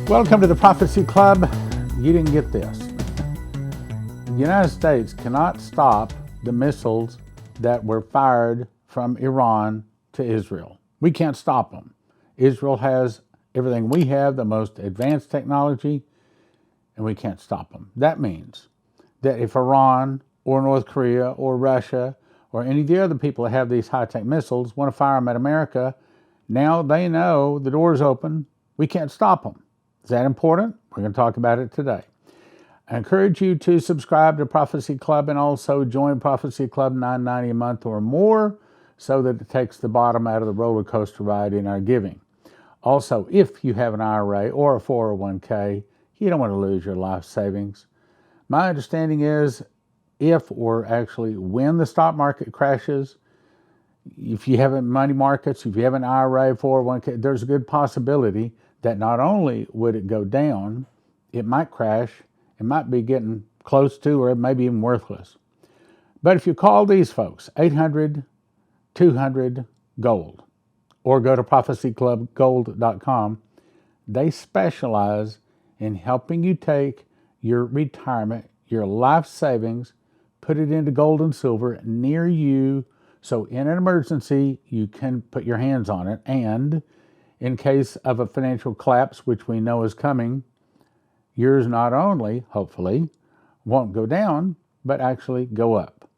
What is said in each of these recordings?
Welcome to the Prophecy Club. You didn't get this. The United States cannot stop the missiles that were fired from Iran to Israel. We can't stop them. Israel has everything we have, the most advanced technology, and we can't stop them. That means that if Iran or North Korea or Russia or any of the other people that have these high-tech missiles want to fire them at America, now they know the door's open. We can't stop them. Is that important? We're going to talk about it today. I encourage you to subscribe to Prophecy Club and also join Prophecy Club $9.90 a month or more so that it takes the bottom out of the roller coaster ride in our giving. Also, if you have an IRA or a 401k, you don't want to lose your life savings. My understanding is if or actually when the stock market crashes, if you have money markets, if you have an IRA, 401k, there's a good possibility that not only would it go down, it might crash, it might be getting close to, or it may be even worthless. But if you call these folks, 800-200-GOLD, or go to prophecyclubgold.com, they specialize in helping you take your retirement, your life savings, put it into gold and silver near you, so in an emergency, you can put your hands on it, and in case of a financial collapse, which we know is coming, yours not only, hopefully, won't go down, but actually go up.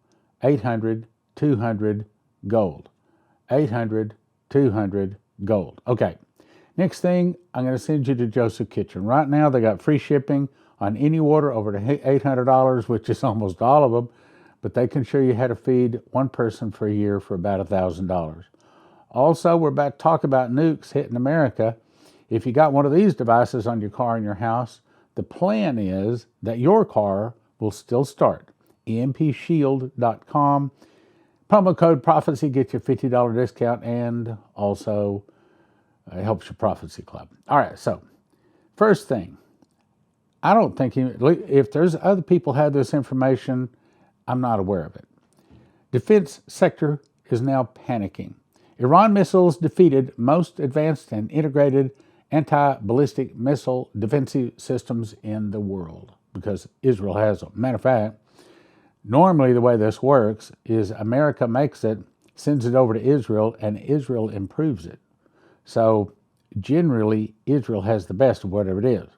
800-200-GOLD. 800-200-GOLD. Okay, next thing, I'm going to send you to Joseph Kitchen. Right now, they got free shipping on any order over to $800, which is almost all of them, but they can show you how to feed one person for a year for about $1,000. Also, we're about to talk about nukes hitting America. If you got one of these devices on your car in your house, the plan is that your car will still start. EMPShield.com. Promo code Prophecy gets you a $50 discount and also helps your Prophecy Club. All right, so first thing, I don't think, if there's other people have this information, I'm not aware of it. Defense sector is now panicking. Iran missiles defeated most advanced and integrated anti-ballistic missile defensive systems in the world because Israel has them. Matter of fact, normally the way this works is America makes it, sends it over to Israel, and Israel improves it. So generally, Israel has the best of whatever it is.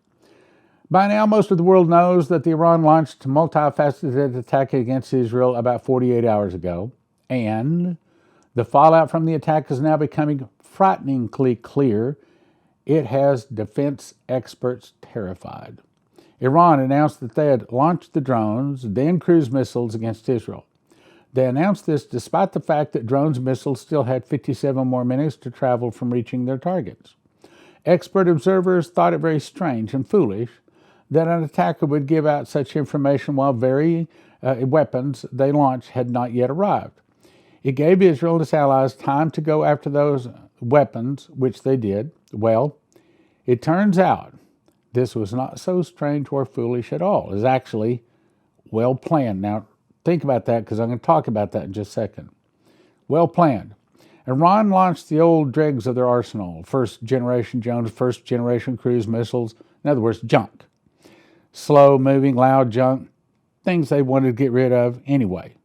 By now, most of the world knows that the Iran launched a multifaceted attack against Israel about 48 hours ago, and the fallout from the attack is now becoming frighteningly clear. It has defense experts terrified. Iran announced that they had launched the drones, then cruise missiles against Israel. They announced this despite the fact that drones and missiles still had 57 more minutes to travel from reaching their targets. Expert observers thought it very strange and foolish that an attacker would give out such information while weapons they launched had not yet arrived. It gave Israel and its allies time to go after those weapons, which they did. Well, it turns out this was not so strange or foolish at all. It was actually well planned. Now, think about that because I'm going to talk about that in just a second. Well planned. Iran launched the old dregs of their arsenal, first-generation drones, first-generation cruise missiles, in other words, junk. Slow-moving, loud junk, things they wanted to get rid of anyway.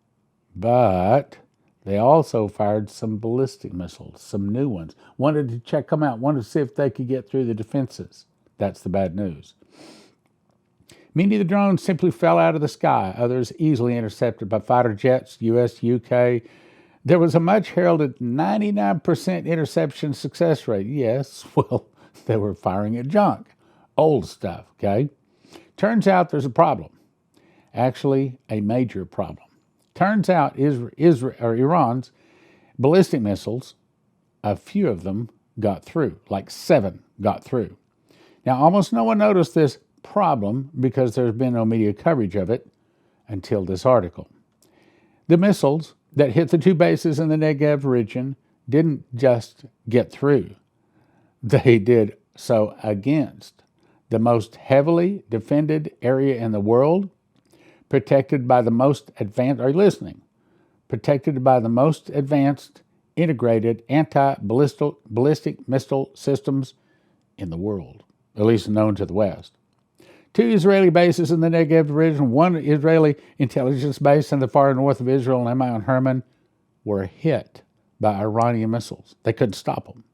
But they also fired some ballistic missiles, some new ones. Wanted to check them out, wanted to see if they could get through the defenses. That's the bad news. Many of the drones simply fell out of the sky, others easily intercepted by fighter jets, US, UK. There was a much heralded 99% interception success rate. Yes, well, they were firing at junk, old stuff, okay? Turns out there's a problem, actually a major problem. Turns out Iran's ballistic missiles, a few of them got through, like 7 got through. Now, almost no one noticed this problem because there's been no media coverage of it until this article. The missiles that hit the 2 bases in the Negev region didn't just get through. They did so against the most heavily defended area in the world, protected by the most advanced, are you listening? Protected by the most advanced integrated anti-ballistic missile systems in the world. at least known to the West. 2 Israeli bases in the Negev region, 1 Israeli intelligence base in the far north of Israel and Mount Hermon were hit by Iranian missiles. They couldn't stop them.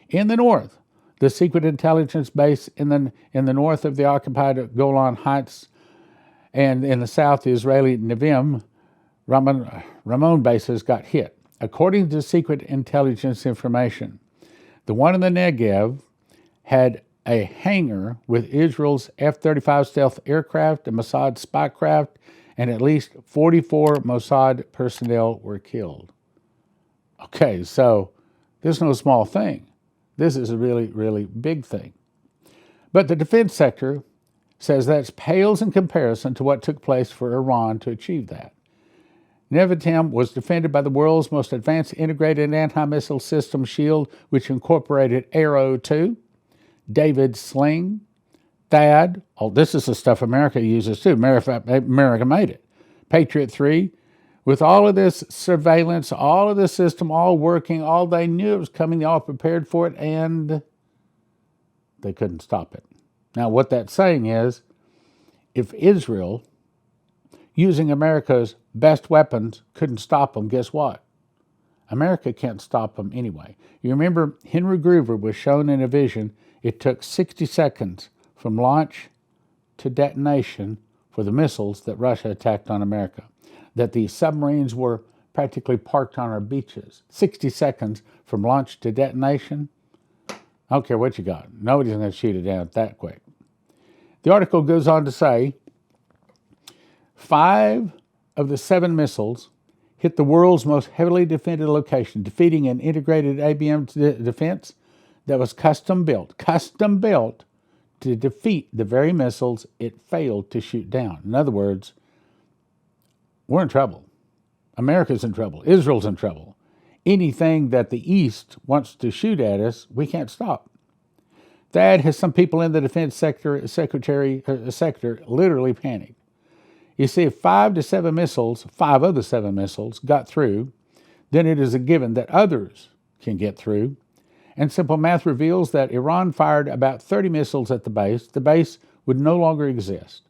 In the north, the secret intelligence base in the north of the occupied Golan Heights, and in the south, the Israeli Nevim Ramon bases got hit. According to secret intelligence information, the one in the Negev had a hangar with Israel's F-35 stealth aircraft and Mossad spy craft, and at least 44 Mossad personnel were killed. Okay, so this is no small thing. This is a really, really big thing. But the defense sector says that pales in comparison to what took place for Iran to achieve that. Nevatim was defended by the world's most advanced integrated anti-missile system shield, which incorporated Arrow 2, David's Sling, THAAD. Oh, this is the stuff America uses too. America made it. Patriot 3. With all of this surveillance, all of this system, all working, all they knew it was coming, they all prepared for it, and they couldn't stop it. Now, what that's saying is, if Israel, using America's best weapons, couldn't stop them, guess what? America can't stop them anyway. You remember Henry Gruver was shown in a vision. It took 60 seconds from launch to detonation for the missiles that Russia attacked on America, that the submarines were practically parked on our beaches. 60 seconds from launch to detonation. I don't care what you got. Nobody's going to shoot it down that quick. The article goes on to say 5 of the 7 missiles hit the world's most heavily defended location, defeating an integrated ABM defense that was custom built to defeat the very missiles it failed to shoot down. In other words, we're in trouble. America's in trouble. Israel's in trouble. Anything that the East wants to shoot at us, we can't stop. THAAD has some people in the defense sector literally panicked. You see, if 5 of the 7 missiles got through, then it is a given that others can get through. And simple math reveals that Iran fired about 30 missiles at the base would no longer exist.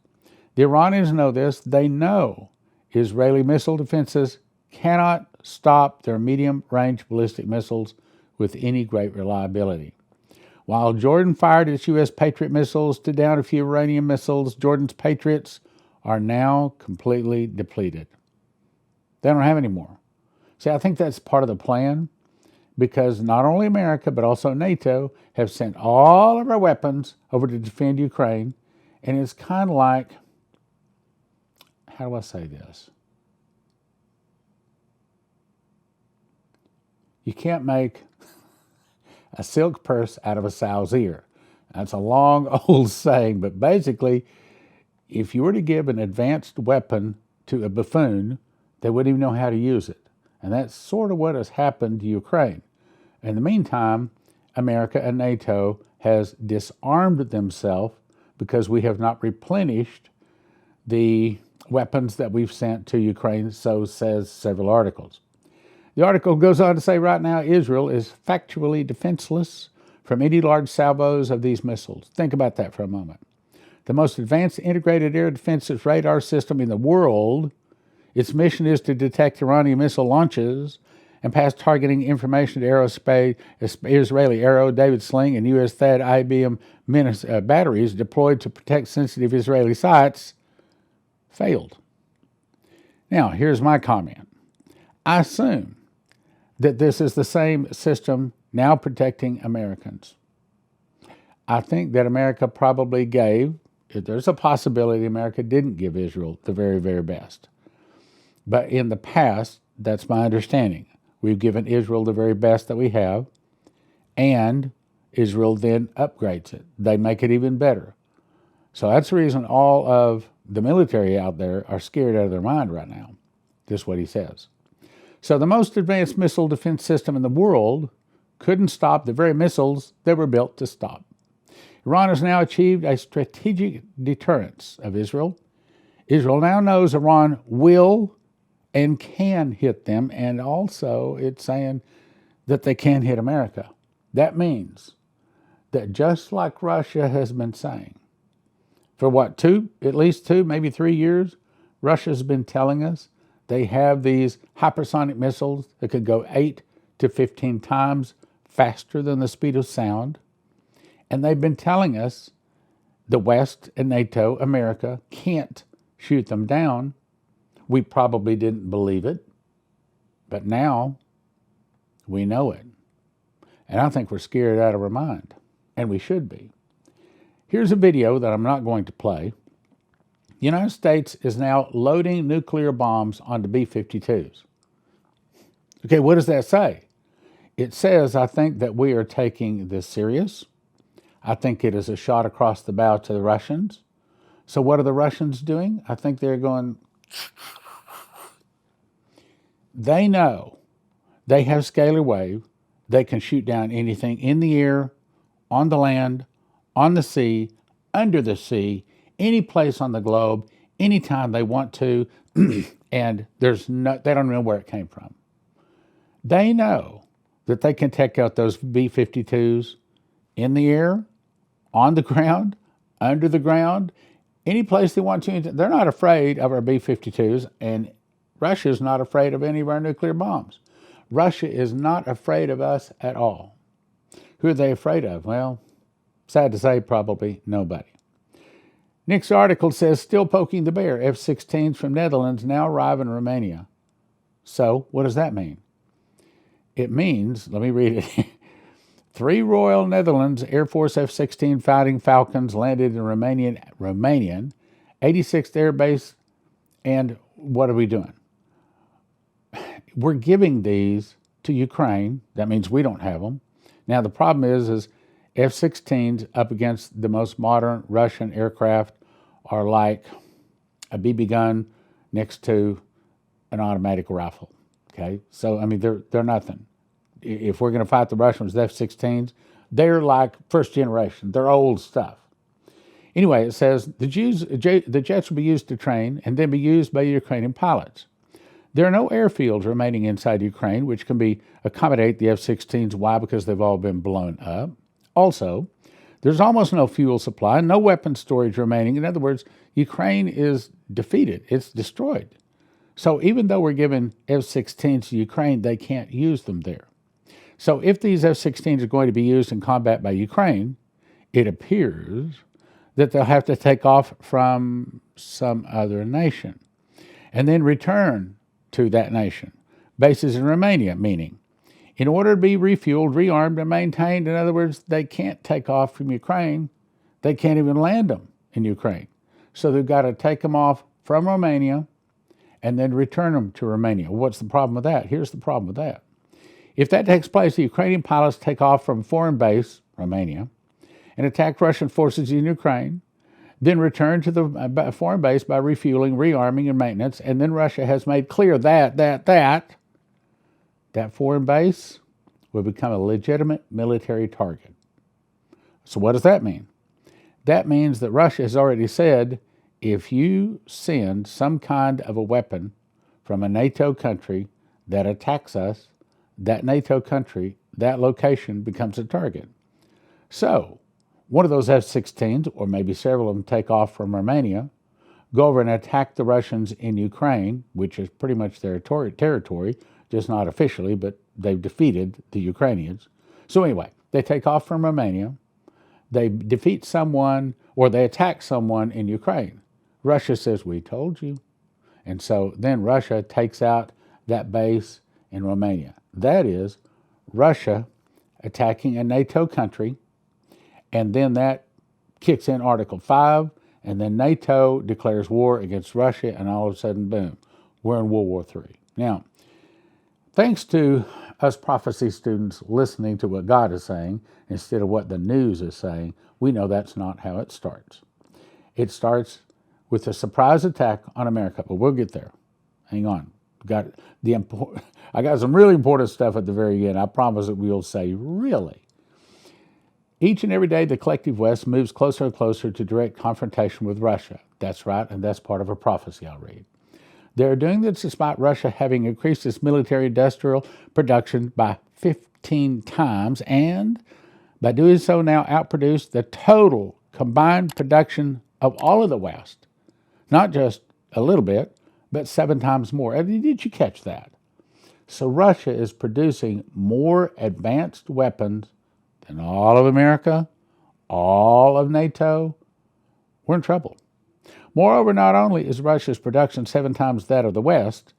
The Iranians know this. They know Israeli missile defenses cannot stop their medium-range ballistic missiles with any great reliability. While Jordan fired its U.S. Patriot missiles to down a few Iranian missiles, Jordan's Patriots are now completely depleted. They don't have any more. See, I think that's part of the plan, because not only America, but also NATO have sent all of our weapons over to defend Ukraine, and it's kind of like, how do I say this? You can't make a silk purse out of a sow's ear. That's a long, old saying, but basically, if you were to give an advanced weapon to a buffoon, they wouldn't even know how to use it. And that's sort of what has happened to Ukraine. In the meantime, America and NATO has disarmed themselves because we have not replenished the weapons that we've sent to Ukraine, so says several articles. The article goes on to say right now Israel is factually defenseless from any large salvos of these missiles. Think about that for a moment. The most advanced integrated air defensive radar system in the world, its mission is to detect Iranian missile launches and pass targeting information to Israeli Arrow, David Sling, and U.S. THAAD IBM batteries deployed to protect sensitive Israeli sites, failed. Now, here's my comment. I assume that this is the same system now protecting Americans. I think that America probably gave, there's a possibility America didn't give Israel the very, very best. But in the past, that's my understanding. We've given Israel the very best that we have, and Israel then upgrades it. They make it even better. So that's the reason all of the military out there are scared out of their mind right now. This is what he says. So the most advanced missile defense system in the world couldn't stop the very missiles that were built to stop. Iran has now achieved a strategic deterrence of Israel. Israel now knows Iran will and can hit them, and also it's saying that they can hit America. That means that just like Russia has been saying, for what, at least 2, maybe 3 years, Russia's been telling us they have these hypersonic missiles that could go 8 to 15 times faster than the speed of sound. And they've been telling us the West and NATO, America, can't shoot them down. We probably didn't believe it, but now we know it. And I think we're scared out of our mind, and we should be. Here's a video that I'm not going to play. The United States is now loading nuclear bombs onto B-52s. Okay, what does that say? It says, I think, that we are taking this serious. I think it is a shot across the bow to the Russians. So what are the Russians doing? I think they're going, they know they have scalar wave. They can shoot down anything in the air, on the land, on the sea, under the sea, any place on the globe, anytime they want to, and they don't know where it came from. They know that they can take out those B-52s in the air, on the ground, under the ground, any place they want to. They're not afraid of our B-52s, and Russia's not afraid of any of our nuclear bombs. Russia is not afraid of us at all. Who are they afraid of? Well, sad to say, probably nobody. Nick's article says, still poking the bear. F-16s from Netherlands now arrive in Romania. So, what does that mean? It means, let me read it. 3 Royal Netherlands Air Force F-16 Fighting Falcons landed in Romanian 86th Air Base. And what are we doing? We're giving these to Ukraine. That means we don't have them. Now, the problem is F-16s up against the most modern Russian aircraft are like a BB gun next to an automatic rifle. Okay, so I mean they're nothing. If we're going to fight the Russians with F-16s, they're like first generation. They're old stuff. Anyway, it says the jets will be used to train and then be used by Ukrainian pilots. There are no airfields remaining inside Ukraine which can accommodate the F-16s. Why? Because they've all been blown up. Also, there's almost no fuel supply, no weapon storage remaining. In other words, Ukraine is defeated. It's destroyed. So even though we're giving F-16s to Ukraine, they can't use them there. So if these F-16s are going to be used in combat by Ukraine, it appears that they'll have to take off from some other nation and then return to that nation. Bases in Romania, meaning in order to be refueled, rearmed, and maintained. In other words, they can't take off from Ukraine. They can't even land them in Ukraine. So they've got to take them off from Romania and then return them to Romania. What's the problem with that? Here's the problem with that. If that takes place, the Ukrainian pilots take off from a foreign base, Romania, and attack Russian forces in Ukraine, then return to the foreign base by refueling, rearming, and maintenance, and then Russia has made clear that foreign base will become a legitimate military target. So what does that mean? That means that Russia has already said, if you send some kind of a weapon from a NATO country that attacks us, that NATO country, that location becomes a target. So one of those F-16s, or maybe several of them, take off from Romania, go over and attack the Russians in Ukraine, which is pretty much their territory, just not officially, but they've defeated the Ukrainians. So anyway, they take off from Romania, they defeat someone, or they attack someone in Ukraine. Russia says, we told you. And so then Russia takes out that base in Romania. That is Russia attacking a NATO country, and then that kicks in Article 5, and then NATO declares war against Russia, and all of a sudden, boom, we're in World War III. Now, thanks to us prophecy students listening to what God is saying instead of what the news is saying, we know that's not how it starts. It starts with a surprise attack on America, but we'll get there. Hang on. I got some really important stuff at the very end. I promise that we'll say really. Each and every day, the collective West moves closer and closer to direct confrontation with Russia. That's right, and that's part of a prophecy I'll read. They're doing this despite Russia having increased its military industrial production by 15 times and By doing so now outproduced the total combined production of all of the West. Not just a little bit, but 7 times more. Did you catch that? So Russia is producing more advanced weapons than all of America, all of NATO. We're in trouble. Moreover, not only is Russia's production 7 times that of the West,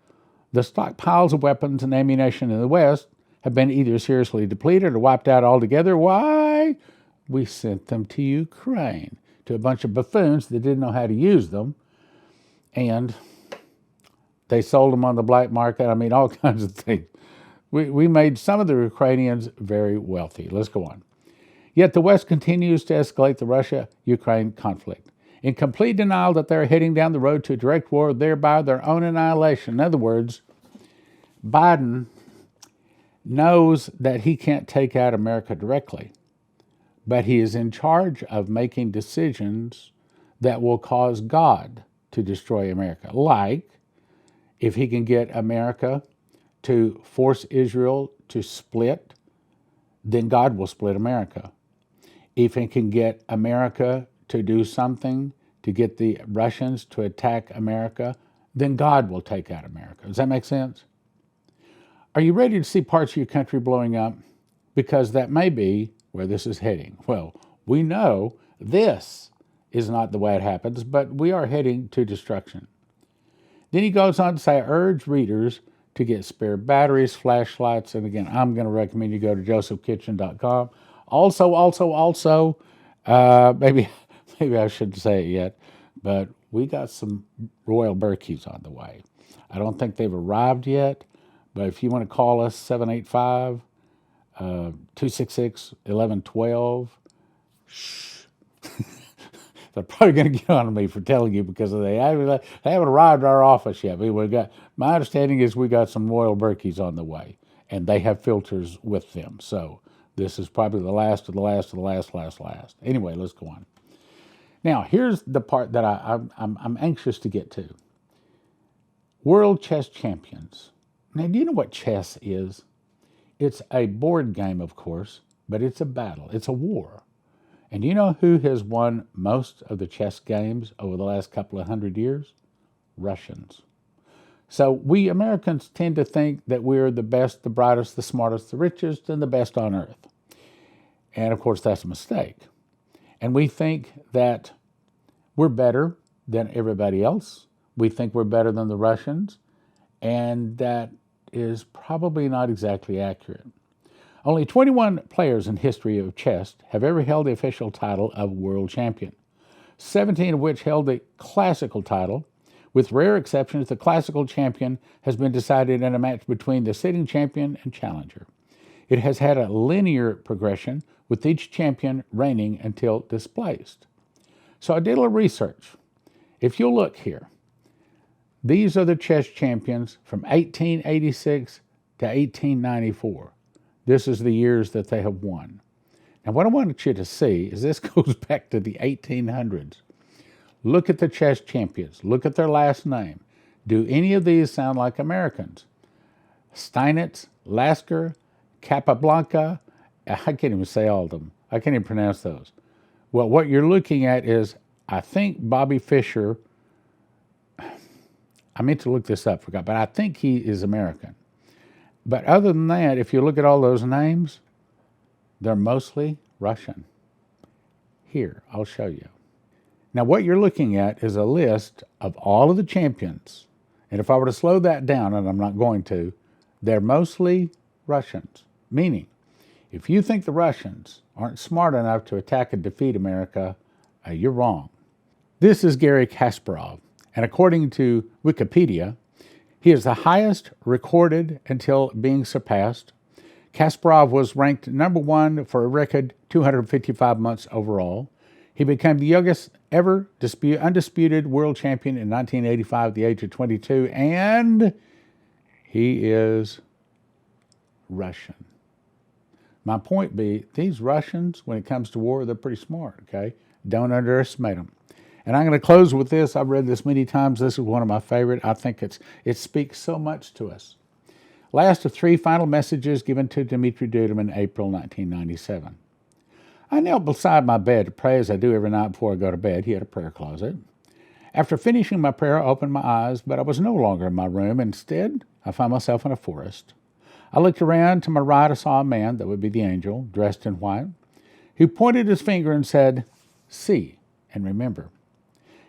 the stockpiles of weapons and ammunition in the West have been either seriously depleted or wiped out altogether. Why? We sent them to Ukraine, to a bunch of buffoons that didn't know how to use them, and they sold them on the black market. I mean, all kinds of things. We made some of the Ukrainians very wealthy. Let's go on. Yet the West continues to escalate the Russia-Ukraine conflict, in complete denial that they're heading down the road to a direct war, thereby their own annihilation. In other words, Biden knows that he can't take out America directly, but he is in charge of making decisions that will cause God to destroy America. Like, if he can get America to force Israel to split, then God will split America. If he can get America to do something to get the Russians to attack America, then God will take out America. Does that make sense? Are you ready to see parts of your country blowing up? Because that may be where this is heading. Well, we know this is not the way it happens, but we are heading to destruction. Then he goes on to say, I urge readers to get spare batteries, flashlights, and again, I'm going to recommend you go to josephkitchen.com. Also, maybe I shouldn't say it yet, but we got some Royal Berkeys on the way. I don't think they've arrived yet, but if you want to call us, 785-266-1112, shh. They're probably going to get on me for telling you because they haven't arrived at our office yet. My understanding is we got some Royal Berkeys on the way, and they have filters with them. So this is probably the last of the last of the last. Anyway, let's go on. Now, here's the part that I'm anxious to get to. World Chess Champions. Now, do you know what chess is? It's a board game, of course, but it's a battle. It's a war. And do you know who has won most of the chess games over the last couple of 100 years? Russians. So we Americans tend to think that we're the best, the brightest, the smartest, the richest, and the best on earth. And of course, that's a mistake. And we think that we're better than everybody else. We think we're better than the Russians. And that is probably not exactly accurate. Only 21 players in history of chess have ever held the official title of world champion, 17 of which held the classical title. With rare exceptions, the classical champion has been decided in a match between the sitting champion and challenger. It has had a linear progression, with each champion reigning until displaced. So I did a little research. If you'll look here, these are the chess champions from 1886 to 1894. This is the years that they have won. Now, what I want you to see is this goes back to the 1800s. Look at the chess champions. Look at their last name. Do any of these sound like Americans? Steinitz, Lasker, Capablanca. I can't even say all of them. I can't even pronounce those. Well, what you're looking at is, I think Bobby Fischer, I meant to look this up, forgot, but I think he is American. But other than that, if you look at all those names, they're mostly Russian. Here, I'll show you. Now, what you're looking at is a list of all of the champions. And if I were to slow that down, and I'm not going to, they're mostly Russians. Meaning, if you think the Russians aren't smart enough to attack and defeat America, you're wrong. This is Garry Kasparov. And according to Wikipedia, he is the highest recorded until being surpassed. Kasparov was ranked number 1 for a record 255 months overall. He became the youngest ever undisputed world champion in 1985 at the age of 22, and he is Russian. My point being, these Russians, when it comes to war, they're pretty smart, okay? Don't underestimate them. And I'm going to close with this. I've read this many times. This is one of my favorite. I think it speaks so much to us. Last of 3 final messages given to Dmitry Duduman in April 1997. I knelt beside my bed to pray as I do every night before I go to bed. He had a prayer closet. After finishing my prayer, I opened my eyes, but I was no longer in my room. Instead, I found myself in a forest. I looked around. To my right, I saw a man, that would be the angel, dressed in white. He pointed his finger and said, "See and remember."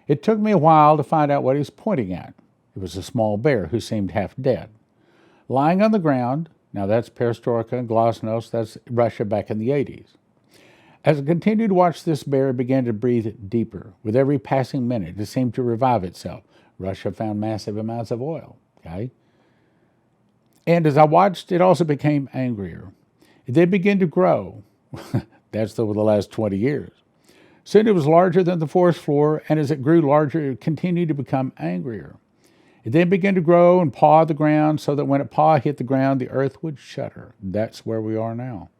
It took me a while to find out what he was pointing at. It was a small bear who seemed half dead. Lying on the ground, now that's perestroika and glasnost, that's Russia back in the 80s. As I continued to watch this bear, it began to breathe deeper. With every passing minute, it seemed to revive itself. Russia found massive amounts of oil, okay? And as I watched, it also became angrier. It then began to grow. That's over the last 20 years. Soon it was larger than the forest floor, and as it grew larger, it continued to become angrier. It then began to grow and paw the ground so that when its paw hit the ground, the earth would shudder. That's where we are now.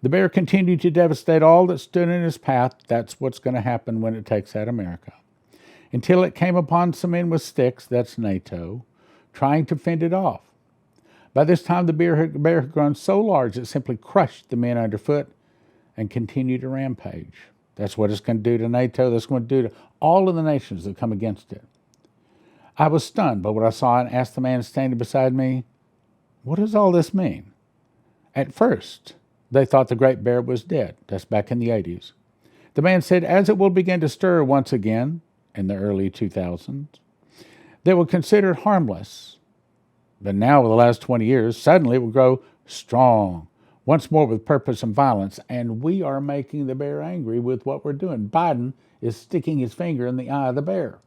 The bear continued to devastate all that stood in his path. That's what's going to happen when it takes out America. Until it came upon some men with sticks, that's NATO, trying to fend it off. By this time, the bear had grown so large it simply crushed the men underfoot and continued to rampage. That's what it's going to do to NATO. That's going to do to all of the nations that come against it. I was stunned by what I saw and asked the man standing beside me, "What does all this mean?" At first, they thought the great bear was dead. That's back in the 80s. The man said, as it will begin to stir once again in the early 2000s, they will consider it harmless. But now, over the last 20 years, suddenly it will grow strong, once more with purpose and violence, and we are making the bear angry with what we're doing. Biden is sticking his finger in the eye of the bear.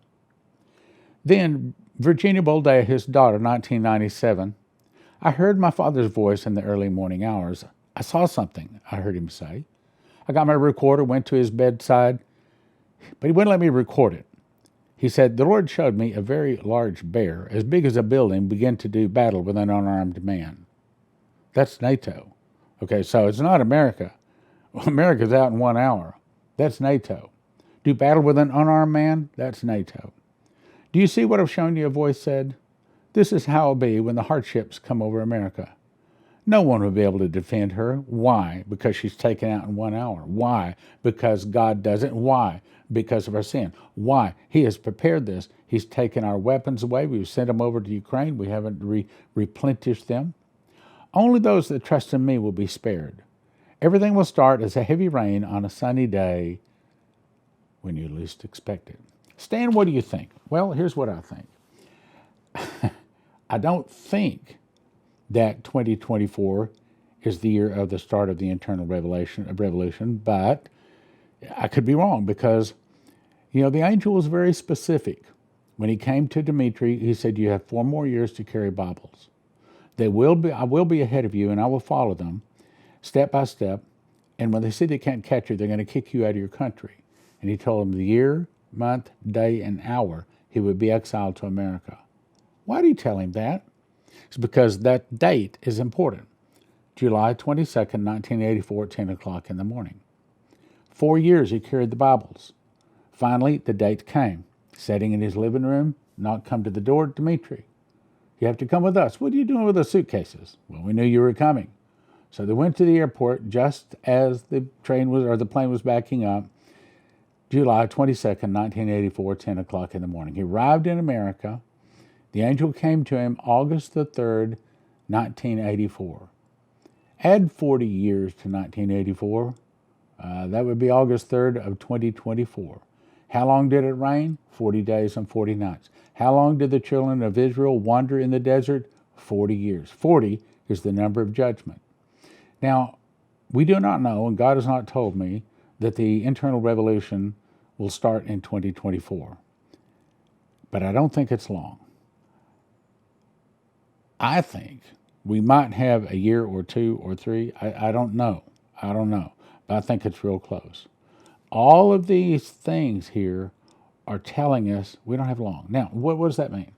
Then, Virginia Boldea, his daughter, 1997, I heard my father's voice in the early morning hours. I saw something, I heard him say. I got my recorder, went to his bedside, but he wouldn't let me record it. He said, "The Lord showed me a very large bear, as big as a building, begin to do battle with an unarmed man." That's NATO. Okay, so it's not America. America's out in 1 hour. That's NATO. Do battle with an unarmed man? That's NATO. Do you see what I've shown you? A voice said. This is how it'll be when the hardships come over America. No one will be able to defend her. Why? Because she's taken out in 1 hour. Why? Because God does it. Why? Because of our sin. Why? He has prepared this. He's taken our weapons away. We've sent them over to Ukraine. We haven't replenished them. Only those that trust in me will be spared. Everything will start as a heavy rain on a sunny day when you least expect it. Stan, what do you think? Well, here's what I think. I don't think that 2024 is the year of the start of the internal revolution, but I could be wrong because, the angel was very specific. When he came to Dmitri, he said, "You have 4 more years to carry Bibles. I will be ahead of you, and I will follow them step by step. And when they see they can't catch you, they're going to kick you out of your country." And he told them the year, month, day, and hour he would be exiled to America. Why did he tell him that? It's because that date is important. July 22nd, 1984, at 10 o'clock in the morning. 4 years he carried the Bibles. Finally, the date came. Sitting in his living room, knock come to the door, "Dmitri, you have to come with us." "What are you doing with the suitcases?" "Well, we knew you were coming." So they went to the airport just as the plane was backing up. July 22nd, 1984, 10 o'clock in the morning. He arrived in America. The angel came to him August the 3rd, 1984. Add 40 years to 1984. That would be August 3rd of 2024. How long did it rain? 40 days and 40 nights. How long did the children of Israel wander in the desert? 40 years. 40 is the number of judgment. Now, we do not know, and God has not told me, that the internal revolution will start in 2024. But I don't think it's long. I think we might have a year or 2 or 3. I don't know. But I think it's real close. All of these things here are telling us we don't have long. Now, what does that mean?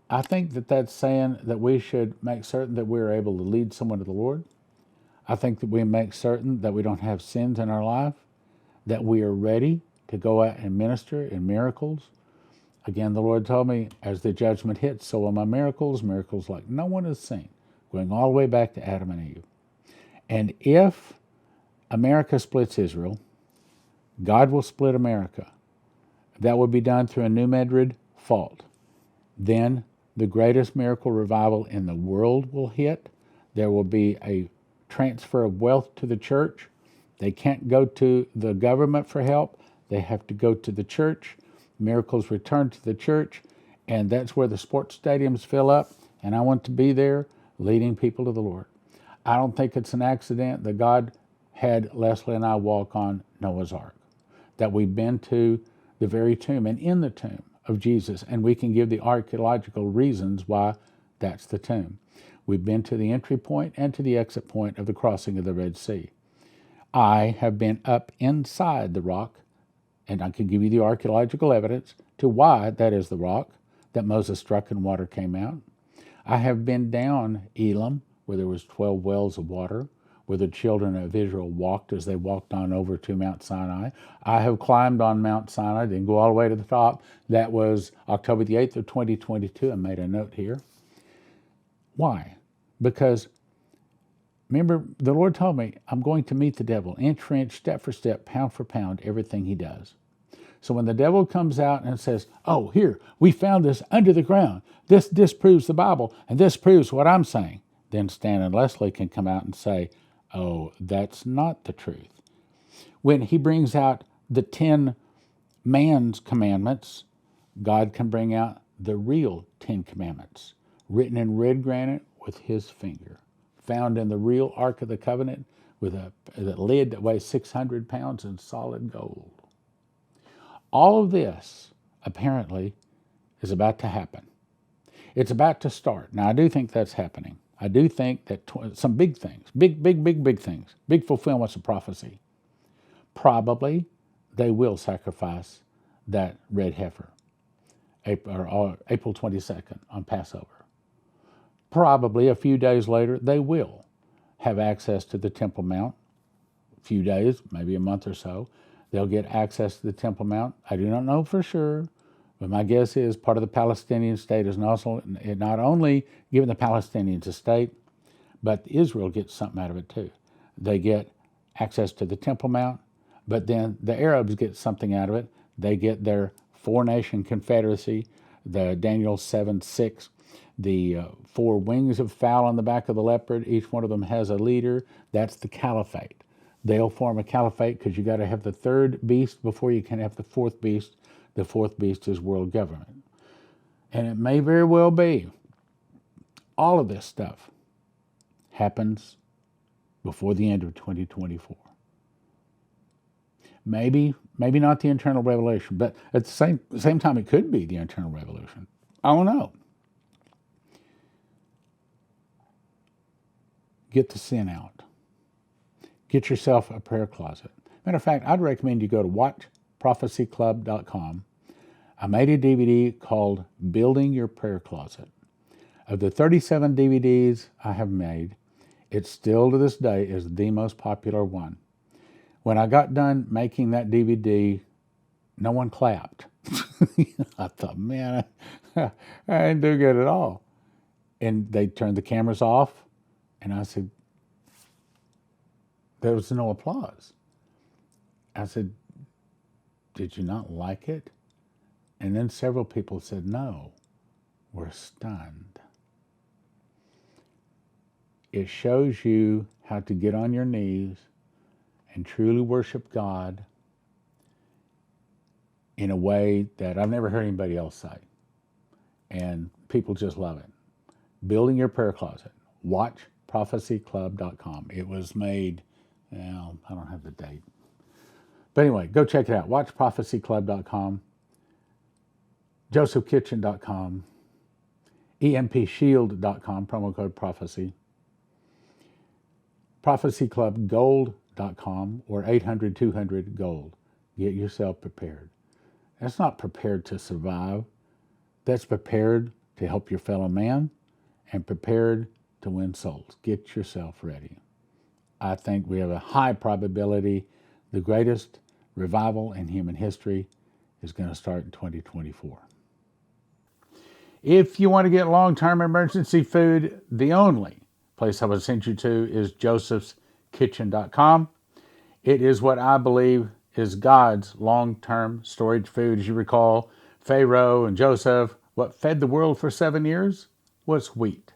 I think that's saying that we should make certain that we're able to lead someone to the Lord. I think that we make certain that we don't have sins in our life, that we are ready to go out and minister in miracles. Again, the Lord told me, as the judgment hits, so are my miracles like no one has seen, going all the way back to Adam and Eve. And if America splits Israel. God will split America. That will be done through a New Madrid fault. Then the greatest miracle revival in the world will hit. There will be a transfer of wealth to the church. They can't go to the government for help. They have to go to the church. Miracles return to the church, and that's where the sports stadiums fill up, and I want to be there leading people to the Lord. I don't think it's an accident that God had Leslie and I walk on Noah's Ark, that we've been to the very tomb and in the tomb of Jesus, and we can give the archaeological reasons why that's the tomb. We've been to the entry point and to the exit point of the crossing of the Red Sea. I have been up inside the rock, and I can give you the archaeological evidence to why that is the rock that Moses struck and water came out. I have been down Elim, where there was 12 wells of water, where the children of Israel walked as they walked on over to Mount Sinai. I have climbed on Mount Sinai, didn't go all the way to the top. That was October the 8th of 2022. I made a note here. Why? Because remember, the Lord told me, I'm going to meet the devil inch for inch, step for step, pound for pound, everything he does. So when the devil comes out and says, oh, here, we found this under the ground. This disproves the Bible, and this proves what I'm saying. Then Stan and Leslie can come out and say, oh, that's not the truth. When he brings out the 10 man's commandments, God can bring out the real 10 commandments, written in red granite with his finger, found in the real Ark of the Covenant with a lid that weighs 600 pounds in solid gold. All of this, apparently, is about to happen. It's about to start. Now, I do think that's happening. I do think that some big things, big things, big fulfillments of prophecy, probably they will sacrifice that red heifer, April 22nd on Passover. Probably a few days later, they will have access to the Temple Mount. A few days, maybe a month or so, they'll get access to the Temple Mount. I do not know for sure, but my guess is part of the Palestinian state is not only giving the Palestinians a state, but Israel gets something out of it too. They get access to the Temple Mount, but then the Arabs get something out of it. They get their four-nation confederacy, the Daniel 7:6, the 4 wings of fowl on the back of the leopard. Each one of them has a leader. That's the caliphate. They'll form a caliphate because you got to have the third beast before you can have the fourth beast. The fourth beast is world government. And it may very well be all of this stuff happens before the end of 2024. Maybe not the internal revelation, but at the same time, it could be the internal revolution. I don't know. Get the sin out. Get yourself a prayer closet. Matter of fact, I'd recommend you go to watchprophecyclub.com. I made a DVD called Building Your Prayer Closet. Of the 37 DVDs I have made, it still to this day is the most popular one. When I got done making that DVD, no one clapped. I thought, man, I didn't do good at all. And they turned the cameras off, and I said, there was no applause. I said, did you not like it? And then several people said, no, we're stunned. It shows you how to get on your knees and truly worship God in a way that I've never heard anybody else say. And people just love it. Building Your Prayer Closet. WatchProphecyClub.com. It was made, I don't have the date. But anyway, go check it out. WatchProphecyClub.com. JosephKitchen.com. EMPShield.com. Promo code prophecy. ProphecyClubGold.com or 800-200-GOLD. Get yourself prepared. That's not prepared to survive. That's prepared to help your fellow man and prepared to win souls. Get yourself ready. I think we have a high probability the greatest revival in human history is going to start in 2024. If you want to get long-term emergency food, the only place I would send you to is josephskitchen.com. It is what I believe is God's long-term storage food. As you recall, Pharaoh and Joseph, what fed the world for 7 years was wheat.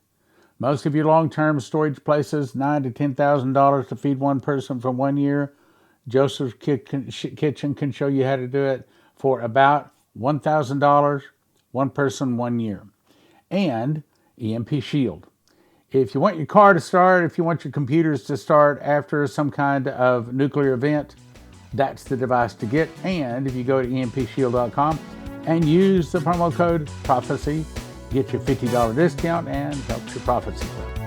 Most of your long-term storage places, $9,000 to $10,000 to feed one person for 1 year. Joseph's Kitchen can show you how to do it for about $1,000, one person, 1 year. And EMP Shield. If you want your car to start, if you want your computers to start after some kind of nuclear event, that's the device to get. And if you go to empshield.com and use the promo code PROPHECY, get your $50 discount and help your prophecy club.